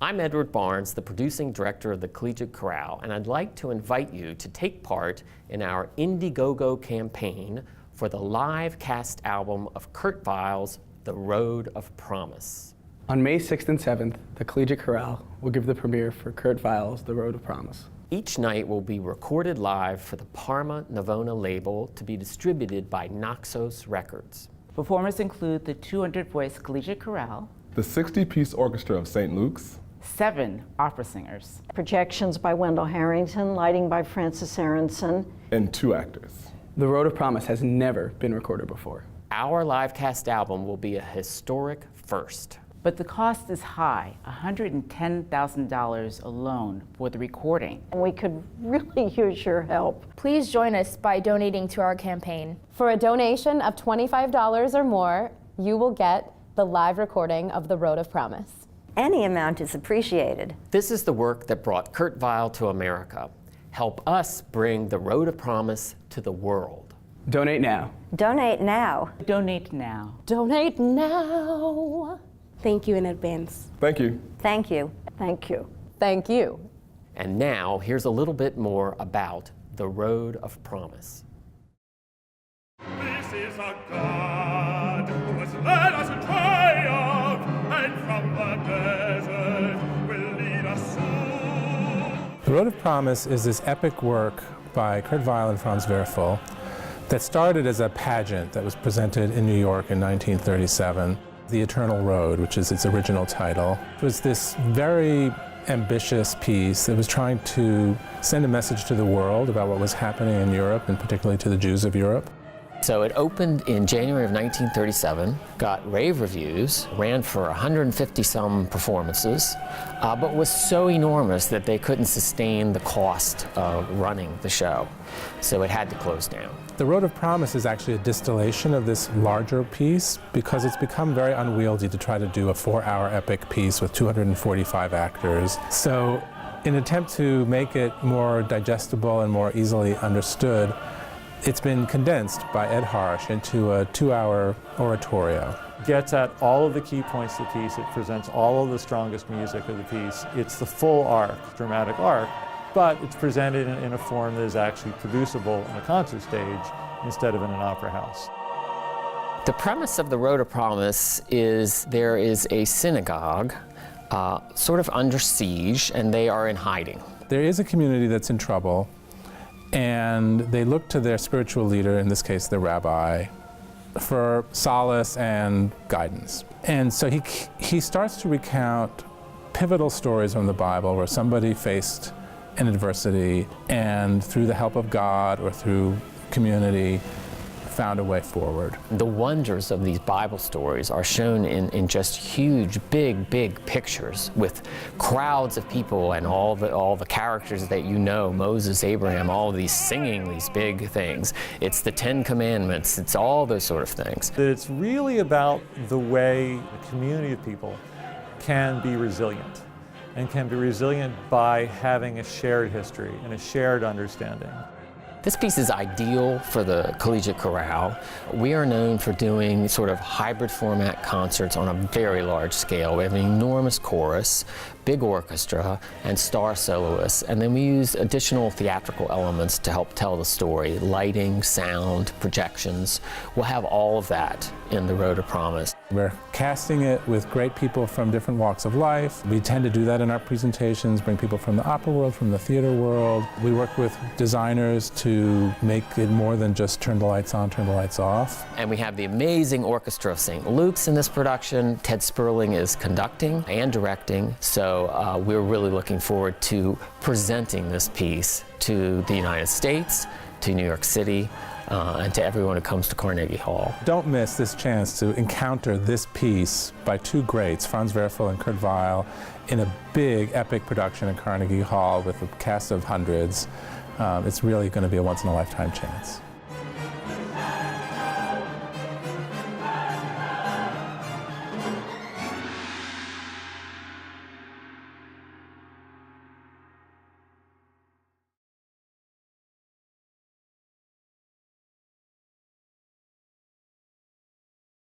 I'm Edward Barnes, the producing director of the Collegiate Chorale, and I'd like to invite you, the producing director of the Collegiate Chorale, and I'd like to invite you to take part in our Indiegogo campaign for the live cast album of Kurt Weill's The Road of Promise. On May 6th and 7th, the Collegiate Chorale will give the premiere for Kurt Weill's The Road of Promise. Each night will be recorded live for the Parma Navona label to be distributed by Naxos Records. Performers include the 200-voice Collegiate Chorale, the 60-piece orchestra of St. Luke's, 7 opera singers, projections by Wendell Harrington, lighting by Francis Aronson, and 2 actors. The Road of Promise has never been recorded before. Our live cast album will be a historic first. But the cost is high, $110,000 alone for the recording. And we could really use your help. Please join us by donating to our campaign. For a donation of $25 or more, you will get the live recording of The Road of Promise. Any amount is appreciated. This is the work that brought Kurt Weill to America. Help us bring The Road of Promise to the world. Donate now. Donate now. Donate now. Donate now. Thank you in advance. Thank you. Thank you. Thank you. Thank you. And now, here's a little bit more about The Road of Promise. This is a God who has led us in triumph, and from the desert will lead us soon. The Road of Promise is this epic work by Kurt Weill and Franz Werfel that started as a pageant that was presented in New York in 1937. The Eternal Road, which is its original title, was this very ambitious piece that was trying to send a message to the world about what was happening in Europe, and particularly to the Jews of Europe. So it opened in January of 1937, got rave reviews, ran for 150-some performances, but was so enormous that they couldn't sustain the cost of running the show. So it had to close down. The Road of Promise is actually a distillation of this larger piece because it's become very unwieldy to try to do a 4-hour epic piece with 245 actors. So in an attempt to make it more digestible and more easily understood, it's been condensed by Ed Harsh into a 2-hour oratorio. Gets at all of the key points of the piece. It presents all of the strongest music of the piece. It's the full arc, dramatic arc, but it's presented in a form that is actually producible on a concert stage instead of in an opera house. The premise of The Road of Promise is there is a synagogue sort of under siege, and they are in hiding. There is a community that's in trouble, and they look to their spiritual leader, in this case the rabbi, for solace and guidance. And so he starts to recount pivotal stories from the Bible where somebody faced an adversity and through the help of God or through community found a way forward. The wonders of these Bible stories are shown in just huge, big pictures with crowds of people and all the characters that you know, Moses, Abraham, all of these singing these big things. It's the 10 Commandments, it's all those sort of things. It's really about the way a community of people can be resilient, and can be resilient by having a shared history and a shared understanding. This piece is ideal for the Collegiate Chorale. We are known for doing sort of hybrid format concerts on a very large scale. We have an enormous chorus, big orchestra, and star soloists, and then we use additional theatrical elements to help tell the story. Lighting, sound, projections. We'll have all of that in The Road of Promise. We're casting it with great people from different walks of life. We tend to do that in our presentations, bring people from the opera world, from the theater world. We work with designers to make it more than just turn the lights on, turn the lights off. And we have the amazing orchestra of St. Luke's in this production. Ted Sperling is conducting and directing, so we're really looking forward to presenting this piece to the United States, to New York City, and to everyone who comes to Carnegie Hall. Don't miss this chance to encounter this piece by 2 greats, Franz Werfel and Kurt Weill, in a big, epic production at Carnegie Hall with a cast of hundreds. It's really going to be a once-in-a-lifetime chance.